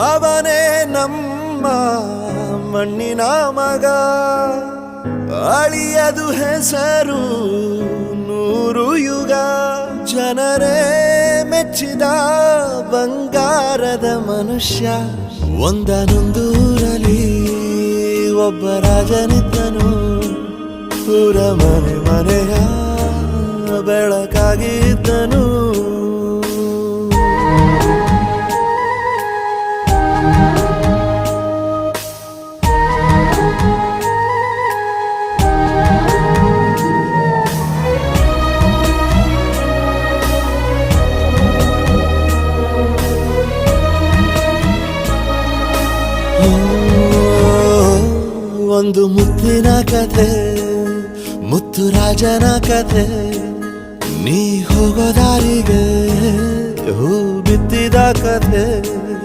ಅವನೇ ನಮ್ಮ ಮಣ್ಣಿನ ಮಗ, ಅಳಿಯದು ಹೆಸರು ನೂರು ಯುಗ. ಜನರೇ ಮೆಚ್ಚಿದ ಬಂಗಾರದ ಮನುಷ್ಯ. ಒಂದನೊಂದೂರಲ್ಲಿ ಒಬ್ಬ ರಾಜನಿದ್ದನು, ಊರ ಮನೆ ಮನೆಯ ಬೆಳಕಾಗಿದ್ದನು. ಒಂದು ಮುತ್ತಿನ ಕಥೆ, ಮುತ್ತು ರಾಜನ ಕಥೆ. ನೀ ಹೋಗೋ ದಾರಿಗೆ ಹೂ ಬಿತ್ತಿದ ಕಥೆ.